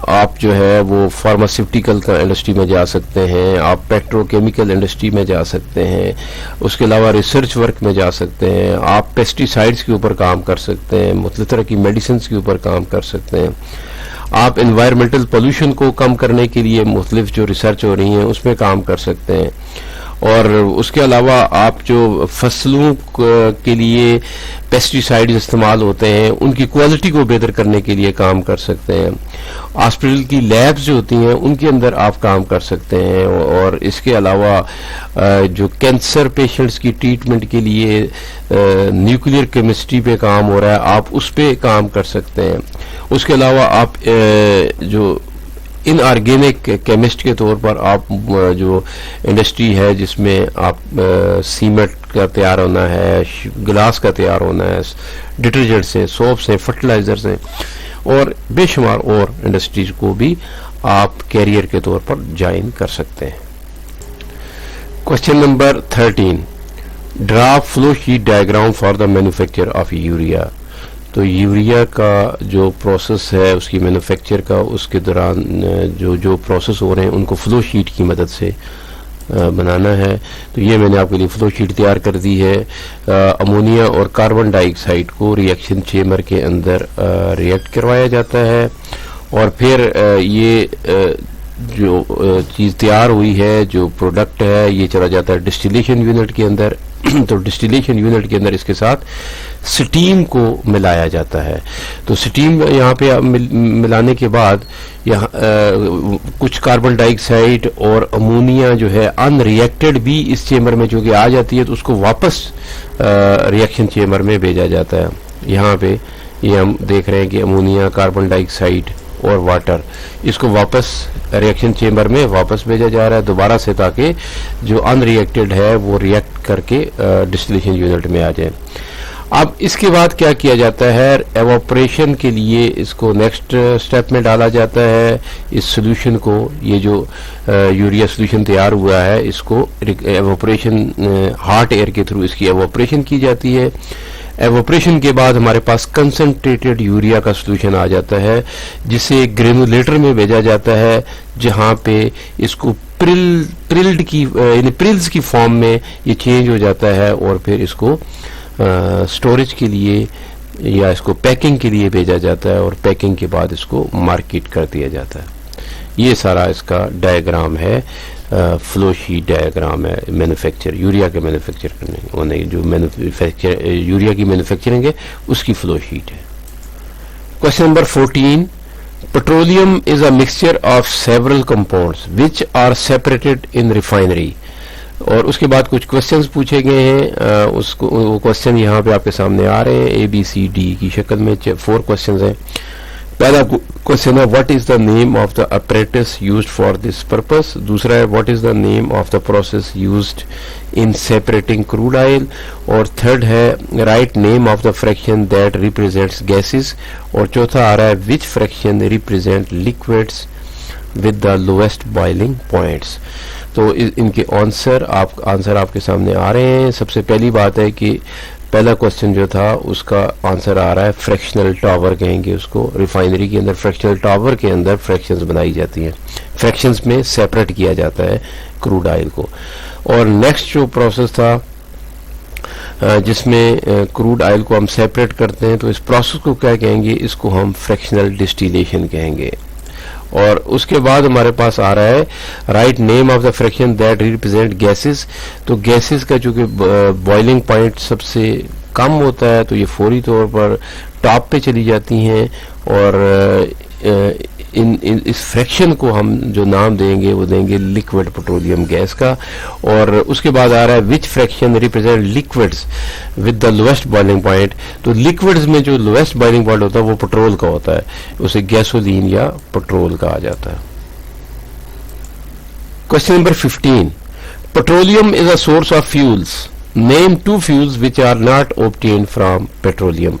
آپ جو ہے وہ فارماسیوٹیکل کا انڈسٹری میں جا سکتے ہیں، آپ پیٹرو کیمیکل انڈسٹری میں جا سکتے ہیں، اس کے علاوہ ریسرچ ورک میں جا سکتے ہیں، آپ پیسٹی سائڈز کے اوپر کام کر سکتے ہیں، مختلف طرح کی میڈیسنز کے اوپر کام کر سکتے ہیں، آپ انوائرمنٹل پولوشن کو کم کرنے کے لیے مختلف جو ریسرچ ہو رہی ہیں اس میں کام کر سکتے ہیں، اور اس کے علاوہ آپ جو فصلوں کے لیے پیسٹی سائڈز استعمال ہوتے ہیں ان کی کوالٹی کو بہتر کرنے کے لیے کام کر سکتے ہیں، ہاسپٹل کی لیبز جو ہوتی ہیں ان کے اندر آپ کام کر سکتے ہیں، اور اس کے علاوہ جو کینسر پیشنٹس کی ٹریٹمنٹ کے لیے نیوکلیئر کیمسٹری پہ کام ہو رہا ہے آپ اس پہ کام کر سکتے ہیں، اس کے علاوہ آپ جو ان آرگینک کیمسٹ کے طور پر آپ جو انڈسٹری ہے جس میں آپ سیمنٹ کا تیار ہونا ہے، گلاس کا تیار ہونا ہے، ڈٹرجنٹ سے، سوپ سے، فرٹیلائزر سے، اور بے شمار اور انڈسٹریز کو بھی آپ کیریئر کے طور پر جوائن کر سکتے ہیں. Question number 13. Draw flow sheet diagram for the manufacture of urea. تو یوریا کا جو پروسیس ہے اس کی مینوفیکچر کا، اس کے دوران جو پروسیس ہو رہے ہیں ان کو فلو شیٹ کی مدد سے بنانا ہے. تو یہ میں نے آپ کے لیے فلو شیٹ تیار کر دی ہے. امونیا اور کاربن ڈائی آکسائڈ کو ریئیکشن چیمبر کے اندر ریئیکٹ کروایا جاتا ہے، اور پھر یہ جو چیز تیار ہوئی ہے، جو پروڈکٹ ہے، یہ چلا جاتا ہے ڈسٹیلیشن یونٹ کے اندر. تو ڈسٹیلیشن یونٹ کے اندر اس کے ساتھ سٹیم کو ملایا جاتا ہے. تو سٹیم یہاں پہ ملانے کے بعد یہاں کچھ کاربن ڈائی آکسائڈ اور امونیا جو ہے ان ریئیکٹڈ بھی اس چیمبر میں چونکہ آ جاتی ہے، تو اس کو واپس ریئیکشن چیمبر میں بھیجا جاتا ہے. یہاں پہ یہ ہم دیکھ رہے ہیں کہ امونیا، کاربن ڈائی آکسائڈ اور واٹر، اس کو واپس ریئیکشن چیمبر میں واپس بھیجا جا رہا ہے دوبارہ سے، تاکہ جو ان ریئیکٹڈ ہے وہ ریئیکٹ کر کے ڈسٹیلیشن یونٹ میں آ جائے. اب اس کے بعد کیا کیا جاتا ہے؟ ایواپریشن کے لیے اس کو نیکسٹ سٹیپ میں ڈالا جاتا ہے. اس سولوشن کو، یہ جو یوریا سولوشن تیار ہوا ہے، اس کو ایواپریشن ہاٹ ایئر کے تھرو اس کی ایواپریشن کی جاتی ہے. ایواپریشن کے بعد ہمارے پاس کنسنٹریٹڈ یوریا کا سولوشن آ جاتا ہے، جسے گرینولیٹر میں بھیجا جاتا ہے، جہاں پہ اس کو پرلز کی فارم میں یہ چینج ہو جاتا ہے، اور پھر اس کو سٹوریج کے لیے یا اس کو پیکنگ کے لیے بھیجا جاتا ہے، اور پیکنگ کے بعد اس کو مارکیٹ کر دیا جاتا ہے. یہ سارا اس کا ڈائیگرام ہے، فلو شیٹ ڈائیگرام ہے مینوفیکچر یوریا کے مینوفیکچر کرنے جو یوریا کی مینوفیکچرنگ ہے اس کی فلو شیٹ ہے. Question number 14. Petroleum is a mixture of several compounds which are separated in refinery. اور اس کے بعد کچھ کوشچنز پوچھے گئے ہیں، وہ کوشچن یہاں پہ آپ کے سامنے آ رہے ہیں ABCD کی شکل میں. 4 کوشچنز ہیں. پہلا کوشچن ہے what is the name of the apparatus used for this purpose. دوسرا ہے what is the name of the process used in separating crude oil. اور تھرڈ ہے write name of the fraction that represents gases. اور چوتھا آ رہا ہے which fraction represent liquids with the lowest boiling points. تو ان کے آنسر آپ کے سامنے آ رہے ہیں. سب سے پہلی بات ہے کہ پہلا کوشچن جو تھا اس کا آنسر آ رہا ہے فریکشنل ٹاور کہیں گے اس کو. ریفائنری کے اندر فریکشنل ٹاور کے اندر فریکشنز بنائی جاتی ہیں، فریکشنز میں سیپریٹ کیا جاتا ہے کروڈ آئل کو. اور نیکسٹ جو پروسیس تھا جس میں کروڈ آئل کو ہم سیپریٹ کرتے ہیں، تو اس پروسیس کو کیا کہیں گے؟ اس کو ہم فریکشنل ڈسٹیلیشن کہیں گے. اور اس کے بعد ہمارے پاس آ رہا ہے write name of the fraction that represent gases. تو گیسز کا چونکہ بوائلنگ پوائنٹ سب سے کم ہوتا ہے، تو یہ فوری طور پر ٹاپ پہ چلی جاتی ہیں، اور اس فریکشن کو ہم جو نام دیں گے وہ دیں گے لیکوڈ پیٹرولیم گیس کا. اور اس کے بعد آ رہا ہے which fraction represent liquids with the lowest boiling point. تو لیکوڈز میں جو لویسٹ بوائلنگ پوائنٹ ہوتا ہے وہ پیٹرول کا ہوتا ہے، اسے گیسولین یا پیٹرول کہا جاتا ہے. Question number 15. Petroleum is a source of fuels. Name 2 fuels which are not obtained from petroleum.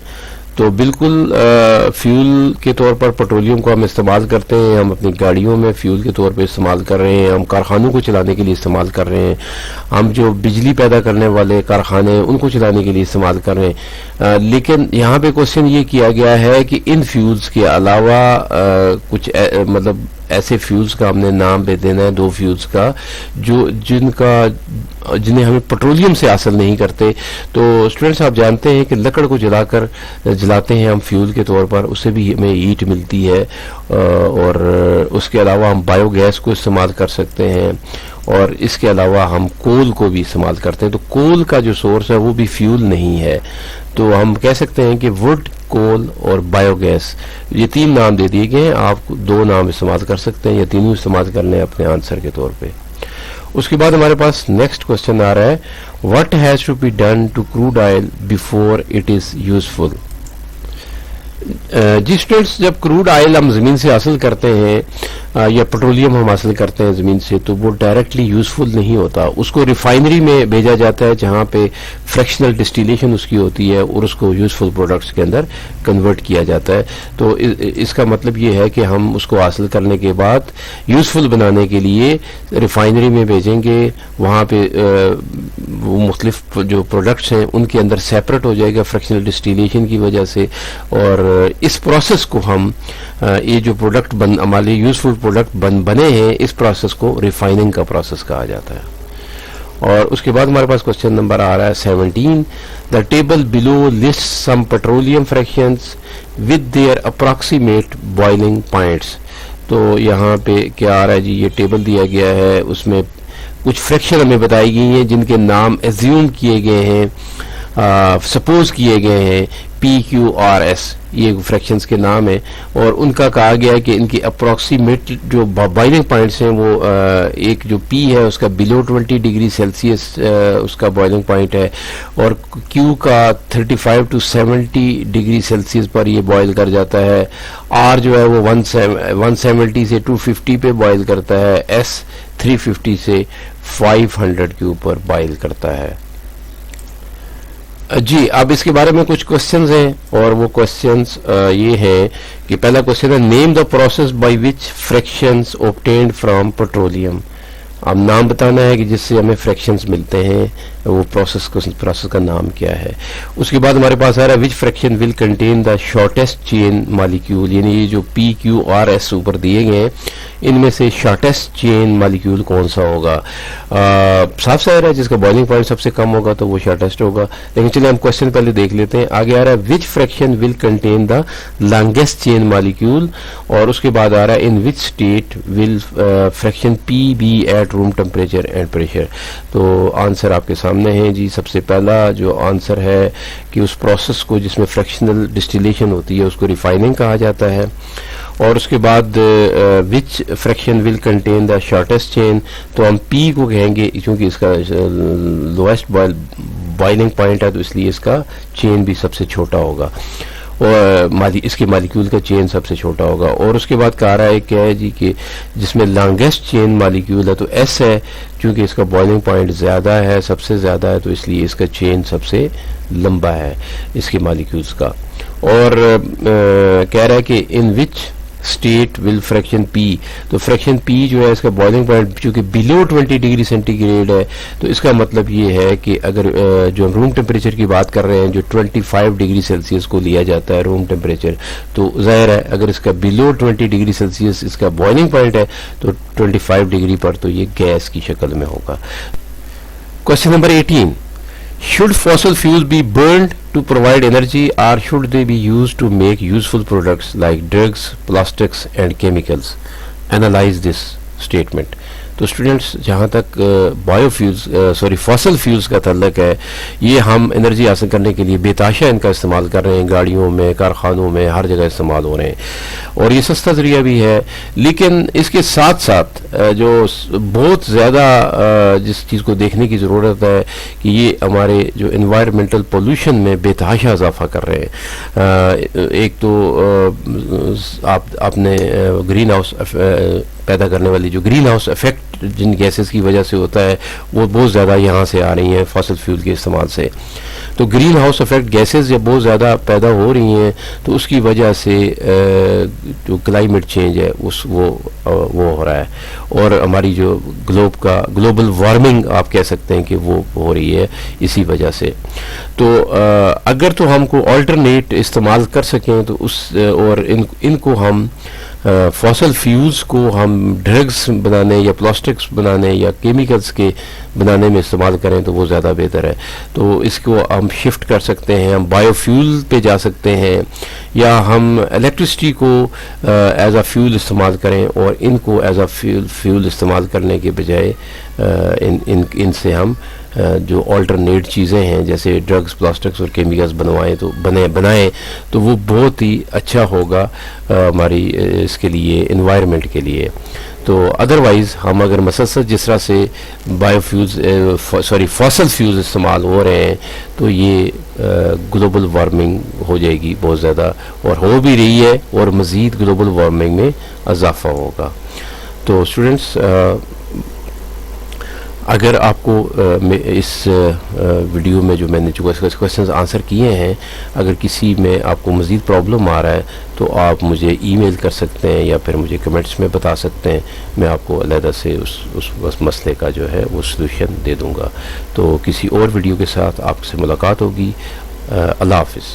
تو بالکل فیول کے طور پر پیٹرولیم کو ہم استعمال کرتے ہیں، ہم اپنی گاڑیوں میں فیول کے طور پہ استعمال کر رہے ہیں، ہم کارخانوں کو چلانے کے لیے استعمال کر رہے ہیں، ہم جو بجلی پیدا کرنے والے کارخانے ہیں ان کو چلانے کے لیے استعمال کر رہے ہیں. لیکن یہاں پہ کوشچن یہ کیا گیا ہے کہ ان فیولز کے علاوہ کچھ مطلب ایسے فیولز کا ہم نے نام دے دینا ہے، 2 فیولز کا جنہیں ہمیں پیٹرولیم سے حاصل نہیں کرتے. تو اسٹوڈنٹس آپ جانتے ہیں کہ لکڑ کو جلاتے ہیں ہم فیول کے طور پر، اس سے بھی ہمیں ہیٹ ملتی ہے، اور اس کے علاوہ ہم بایو گیس کو استعمال کر سکتے ہیں، اور اس کے علاوہ ہم کول کو بھی استعمال کرتے ہیں. تو کول کا جو سورس ہے وہ بھی فیول نہیں ہے. تو ہم کہہ سکتے ہیں کہ ووڈ، کول اور بایو گیس، یہ 3 نام دے دیے گئے ہیں. آپ 2 نام استعمال کر سکتے ہیں یا تینوں استعمال کر لیں اپنے آنسر کے طور پہ. اس کے بعد ہمارے پاس نیکسٹ کوشچن آ رہا ہے what has to be done to crude oil before it is useful. جی اسٹوڈنٹس، جب کروڈ آئل ہم زمین سے حاصل کرتے ہیں یا پیٹرولیم ہم حاصل کرتے ہیں زمین سے تو وہ ڈائریکٹلی یوزفل نہیں ہوتا, اس کو ریفائنری میں بھیجا جاتا ہے جہاں پہ فریکشنل ڈسٹیلیشن اس کی ہوتی ہے اور اس کو یوزفل پروڈکٹس کے اندر کنورٹ کیا جاتا ہے. تو اس کا مطلب یہ ہے کہ ہم اس کو حاصل کرنے کے بعد یوزفل بنانے کے لیے ریفائنری میں بھیجیں گے, وہاں پہ وہ مختلف جو پروڈکٹس ہیں ان کے اندر سیپریٹ ہو جائے گا فریکشنل ڈسٹیلیشن کی وجہ سے, اور اس پروسیس کو ہم یہ جو پروڈکٹ ہمارے یوزفل پروڈکٹ بنے ہیں اس پروسیس کو ریفائننگ کا پروسیس کہا جاتا ہے. اور اس کے بعد ہمارے پاس کوشچن نمبر آ رہا ہے 17. The table below list some petroleum fractions with their approximate boiling points. تو یہاں پہ کیا آ رہا ہے جی, یہ ٹیبل دیا گیا ہے, اس میں کچھ فریکشن ہمیں بتائی گئی ہیں جن کے نام ایزیوم کیے گئے ہیں, سپوز کیے گئے ہیں, پی کیو آر ایس یہ فریکشنز کے نام ہیں, اور ان کا کہا گیا ہے کہ ان کی اپروکسیمیٹ جو بوائلنگ پوائنٹس ہیں وہ ایک جو پی ہے اس کا بلو 20 ڈگری سیلسیس اس کا بوائلنگ پوائنٹ ہے, اور کیو کا 35 to 70 ڈگری سیلسیس پر یہ بوائل کر جاتا ہے, آر جو ہے وہ 170 سے 250 پہ بوائل کرتا ہے, ایس 350 سے 500 کے اوپر بوائل کرتا ہے. جی اب اس کے بارے میں کچھ کوشچنز ہیں, اور وہ کوشچنز یہ ہیں کہ پہلا کوشچن ہے name the process by which fractions obtained from petroleum. اب نام بتانا ہے کہ جس سے ہمیں فریکشنز ملتے ہیں وہ پروسیس کا نام کیا ہے. اس کے بعد ہمارے پاس آ رہا ہے which fraction will contain the shortest chain molecule, یعنی یہ جو پی کیو آر ایس اوپر دیے گئے ہیں ان میں سے شارٹیسٹ چین مالیکیول کون سا ہوگا. صاف ظاہر ہے جس کا بوائلنگ پوائنٹ سب سے کم ہوگا تو وہ شارٹیسٹ ہوگا, لیکن چلیں ہم کوشچن پہلے دیکھ لیتے ہیں. آگے آ رہا ہے which fraction will contain the longest chain molecule, اور اس کے بعد آ رہا ہے in which state will fraction P be at room temperature and pressure. تو آنسر آپ کے سامنے ہیں جی. سب سے پہلا جو آنسر ہے کہ اس پروسیس کو جس میں فریکشنل ڈسٹیلیشن ہوتی ہے اس کو ریفائننگ کہا جاتا ہے. اور اس کے بعد which fraction will contain the shortest chain, تو ہم پی کو کہیں گے کیونکہ اس کا لویسٹ بوائلنگ پوائنٹ ہے تو اس لیے اس کا چین بھی سب سے چھوٹا ہوگا, اور اس کے مالیکیول کا چین سب سے چھوٹا ہوگا. اور اس کے بعد کہا رہا ہے کیا ہے جی کہ جس میں لانگیسٹ چین مالیکیول ہے تو ایس ہے, چونکہ اس کا بوائلنگ پوائنٹ زیادہ ہے, سب سے زیادہ ہے, تو اس لیے اس کا چین سب سے لمبا ہے اس کے مالیکیولز کا. اور کہہ رہا ہے کہ ان وچ اسٹیٹ ول فریکشن پی, تو فریکشن پی جو ہے اس کا بوائلنگ پوائنٹ چونکہ بلو 20 ڈگری سینٹی گریڈ ہے, تو اس کا مطلب یہ ہے کہ اگر جو روم ٹیمپریچر کی بات کر رہے ہیں جو 25 ڈگری سیلسیس کو لیا جاتا ہے روم ٹیمپریچر, تو ظاہر ہے اگر اس کا بلو 20 ڈگری سیلسیس اس کا بوائلنگ پوائنٹ ہے تو 25 ڈگری پر تو یہ گیس کی شکل میں ہوگا. Question number 18. Should fossil fuels be burned to provide energy, or should they be used to make useful products like drugs, plastics and chemicals? Analyze this statement. تو students جہاں تک فاسل فیولز کا تعلق ہے, یہ ہم انرجی حاصل کرنے کے لیے بے تحاشا ان کا استعمال کر رہے ہیں, گاڑیوں میں, کارخانوں میں, ہر جگہ استعمال ہو رہے ہیں, اور یہ سستا ذریعہ بھی ہے. لیکن اس کے ساتھ ساتھ جو بہت زیادہ جس چیز کو دیکھنے کی ضرورت ہے کہ یہ ہمارے جو انوائرمنٹل پولوشن میں بے تحاشا اضافہ کر رہے ہیں. ایک تو آپ نے گرین ہاؤس پیدا کرنے والی جو گرین ہاؤس افیکٹ جن گیسز کی وجہ سے ہوتا ہے وہ بہت زیادہ یہاں سے آ رہی ہیں فاسل فیول کے استعمال سے. تو گرین ہاؤس افیکٹ گیسز جب بہت زیادہ پیدا ہو رہی ہیں تو اس کی وجہ سے جو کلائمیٹ چینج ہے وہ ہو رہا ہے, اور ہماری جو گلوبل وارمنگ آپ کہہ سکتے ہیں کہ وہ ہو رہی ہے اسی وجہ سے. تو اگر تو ہم کو آلٹرنیٹ استعمال کر سکیں تو اور ان کو ہم فاسل فیولز کو ہم ڈرگس بنانے یا پلاسٹکس بنانے یا کیمیکلز کے بنانے میں استعمال کریں تو وہ زیادہ بہتر ہے. تو اس کو ہم شفٹ کر سکتے ہیں, ہم بایو فیول پہ جا سکتے ہیں, یا ہم الیکٹرسٹی کو ایز اے فیول استعمال کریں, اور ان کو ایز اے فیول استعمال کرنے کے بجائے ان سے ہم جو آلٹرنیٹ چیزیں ہیں جیسے ڈرگس, پلاسٹکس اور کیمیکلز بنائیں تو وہ بہت ہی اچھا ہوگا ہماری اس کے لیے انوائرمنٹ کے لیے. تو ادروائز ہم اگر مسلسل جس طرح سے فاسل فیولز استعمال ہو رہے ہیں تو یہ گلوبل وارمنگ ہو جائے گی بہت زیادہ, اور ہو بھی رہی ہے, اور مزید گلوبل وارمنگ میں اضافہ ہوگا. تو اسٹوڈنٹس اگر آپ کو اس ویڈیو میں جو میں نے جو کویسچنز آنسر کیے ہیں، اگر کسی میں آپ کو مزید پرابلم آ رہا ہے تو آپ مجھے ای میل کر سکتے ہیں یا پھر مجھے کمنٹس میں بتا سکتے ہیں، میں آپ کو علیحدہ سے اس مسئلے کا جو ہے وہ سلوشن دے دوں گا. تو کسی اور ویڈیو کے ساتھ آپ سے ملاقات ہوگی. اللہ حافظ.